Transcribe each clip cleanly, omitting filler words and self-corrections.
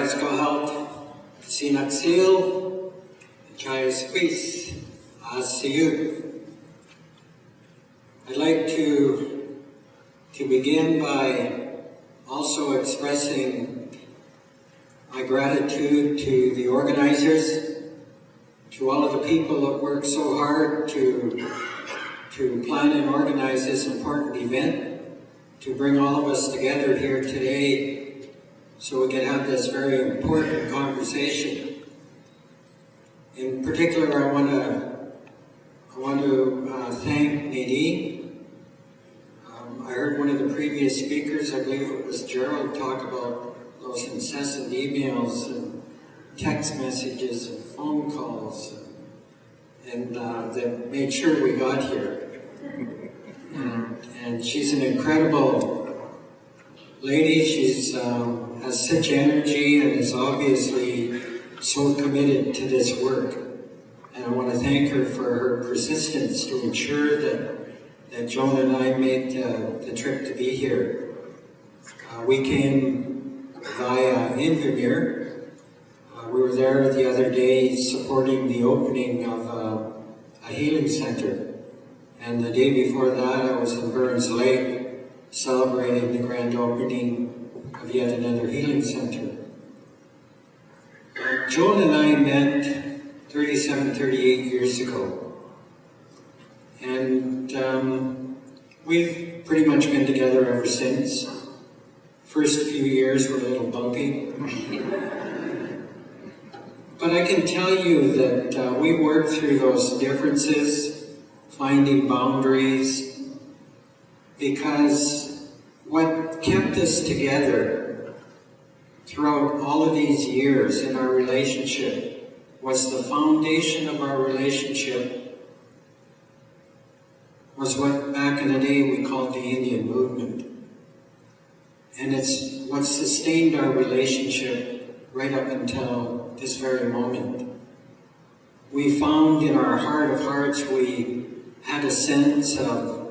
Kayaskahalt, Sinaksil, Kayasquis, Asiyu. I'd like to begin by also expressing my gratitude to the organizers, to all of the people that work so hard to plan and organize this important event, to bring all of us together here today so we can have this very important conversation. In particular, I want to thank Nadine. I heard one of the previous speakers, I believe it was Gerald, talk about those incessant emails and text messages and phone calls and that made sure we got here. And she's an incredible lady. She's has such energy and is obviously so committed to this work. And I want to thank her for her persistence to ensure that Joan and I made the trip to be here. We came via Invermere. We were there the other day supporting the opening of a healing center. And the day before that, I was in Burns Lake celebrating the grand opening of yet another healing center. Joan and I met 38 years ago. And we've pretty much been together ever since. First few years were a little bumpy. But I can tell you that we worked through those differences, finding boundaries, because what kept us together throughout all of these years in our relationship was the foundation of our relationship was what back in the day we called the Indian movement. And it's what sustained our relationship right up until this very moment. We found in our heart of hearts we had a sense of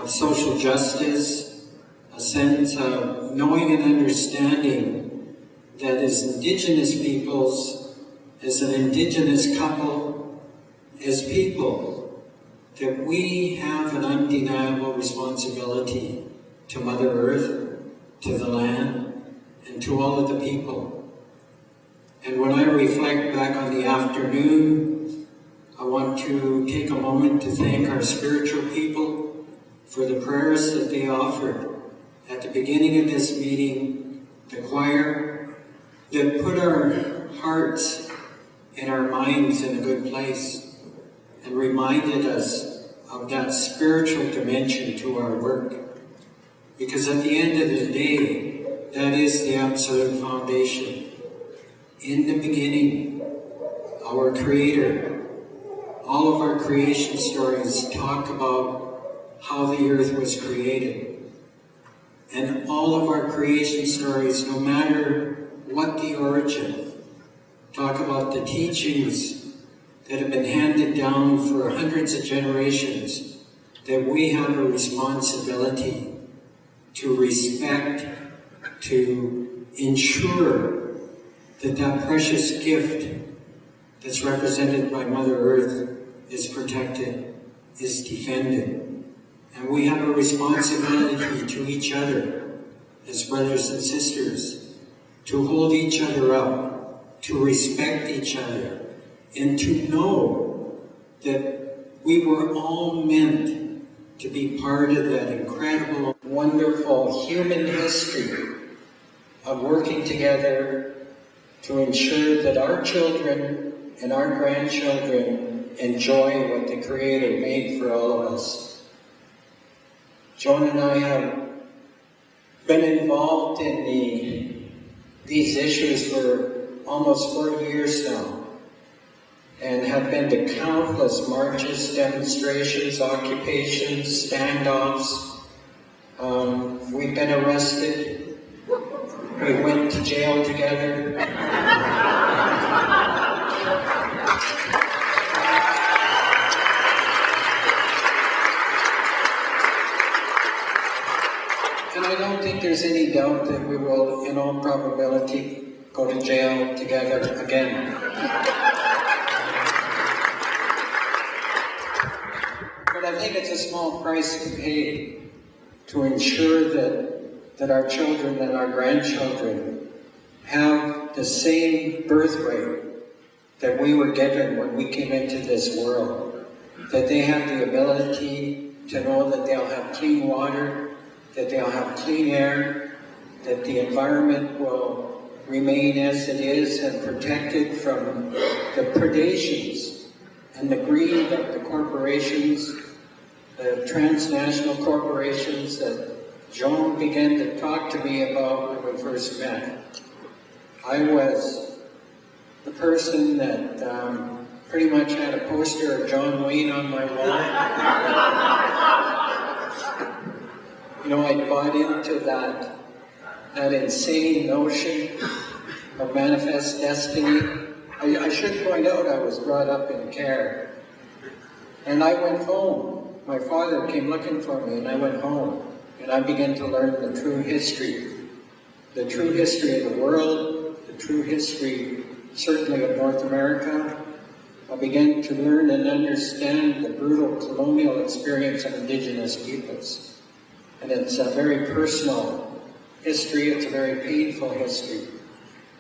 social justice, a sense of knowing and understanding that as Indigenous peoples, as an Indigenous couple, as people, that we have an undeniable responsibility to Mother Earth, to the land, and to all of the people. And when I reflect back on the afternoon, I want to take a moment to thank our spiritual people for the prayers that they offered at the beginning of this meeting, the choir, that put our hearts and our minds in a good place and reminded us of that spiritual dimension to our work. Because at the end of the day, that is the absolute foundation. In the beginning, our Creator, all of our creation stories talk about how the earth was created. And all of our creation stories, no matter what the origin, talk about the teachings that have been handed down for hundreds of generations, that we have a responsibility to respect, to ensure that that precious gift that's represented by Mother Earth is protected, is defended. And we have a responsibility to each other as brothers and sisters to hold each other up, to respect each other, and to know that we were all meant to be part of that incredible, wonderful human history of working together to ensure that our children and our grandchildren enjoy what the Creator made for all of us. Joan and I have been involved in these issues for almost 40 years now, and have been to countless marches, demonstrations, occupations, standoffs. We've been arrested. We went to jail together. And I don't think there's any doubt that we will, in all probability, go to jail together again. But I think it's a small price to pay to ensure that our children and our grandchildren have the same birth rate that we were given when we came into this world. That they have the ability to know that they'll have clean water, that they'll have clean air, that the environment will remain as it is and protected from the predations and the greed of the corporations, the transnational corporations that Joan began to talk to me about when we first met. I was the person that pretty much had a poster of John Wayne on my wall. You know, I bought into that insane notion of manifest destiny. I should point out I was brought up in care. And I went home. My father came looking for me, and I went home. And I began to learn the true history of the world, the true history, certainly of North America. I began to learn and understand the brutal colonial experience of Indigenous peoples. And it's a very personal history, it's a very painful history.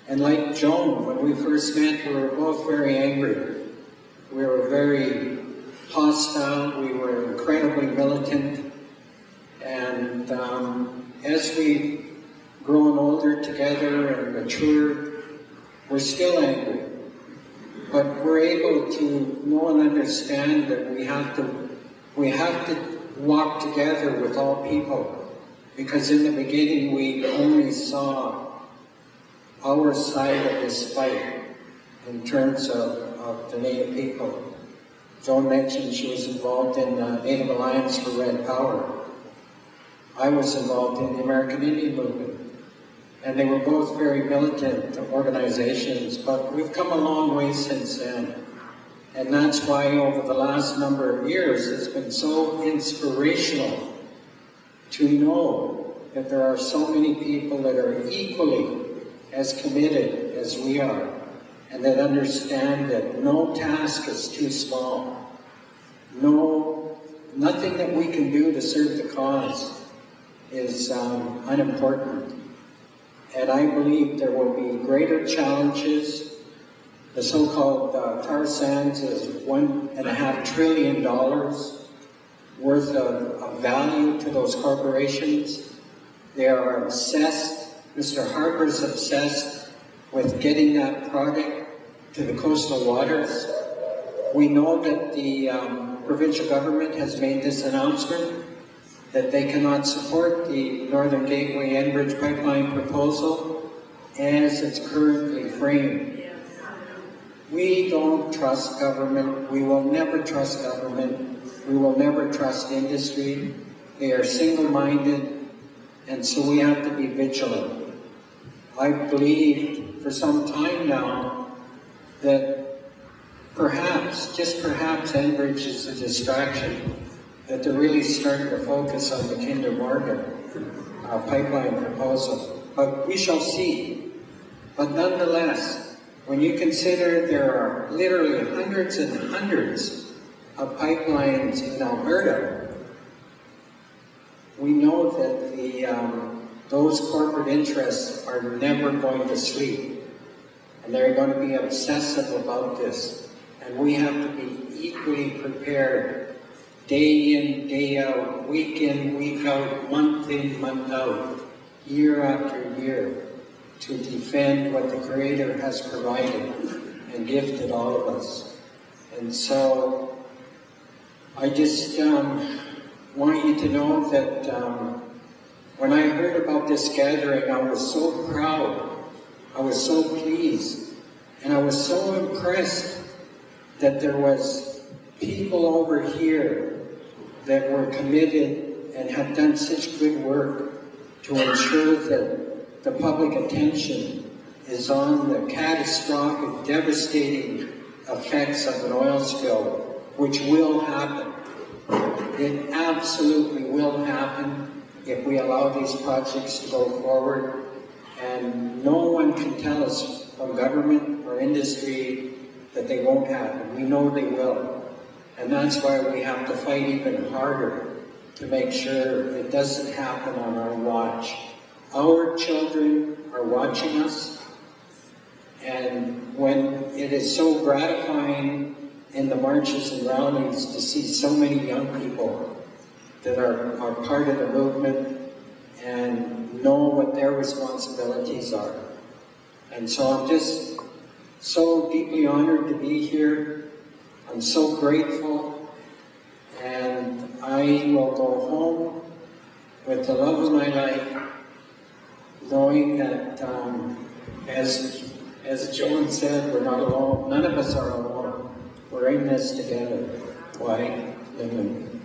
And like Joan, when we first met, we were both very angry. We were very hostile, we were incredibly militant. And as we've grown older together and matured, we're still angry. But we're able to know and understand that we have to walk together with all people, because in the beginning we only saw our side of this fight in terms of the Native people. Joan mentioned she was involved in the Native Alliance for Red Power. I was involved in the American Indian movement. And they were both very militant organizations, but we've come a long way since then. And that's why over the last number of years, it's been so inspirational to know that there are so many people that are equally as committed as we are, and that understand that no task is too small. Nothing that we can do to serve the cause is unimportant. And I believe there will be greater challenges. The so-called tar sands is $1.5 trillion worth of value to those corporations. They are obsessed, Mr. Harper's obsessed with getting that product to the coastal waters. We know that the provincial government has made this announcement that they cannot support the Northern Gateway Enbridge pipeline proposal as it's currently framed. We don't trust government. We will never trust government. We will never trust industry. They are single-minded, and so we have to be vigilant. I believe for some time now that perhaps, just perhaps, Enbridge is a distraction, that they're really starting to focus on the Kinder Morgan pipeline proposal. But we shall see. But nonetheless, when you consider there are literally hundreds and hundreds of pipelines in Alberta, we know that those corporate interests are never going to sleep. And they're going to be obsessive about this. And we have to be equally prepared day in, day out, week in, week out, month in, month out, year after year, to defend what the Creator has provided and gifted all of us. And so, I just want you to know that when I heard about this gathering, I was so proud, I was so pleased, and I was so impressed that there was people over here that were committed and have done such good work to ensure that the public attention is on the catastrophic, devastating effects of an oil spill, which will happen. It absolutely will happen if we allow these projects to go forward. And no one can tell us from government or industry that they won't happen. We know they will. And that's why we have to fight even harder to make sure it doesn't happen on our watch. Our children are watching us, and when it is so gratifying in the marches and rallies to see so many young people that are part of the movement and know what their responsibilities are. And so I'm just so deeply honored to be here. I'm so grateful, and I will go home with the love of my life, knowing that, as Joan said, we're not alone. None of us are alone. We're in this together. Why? Living.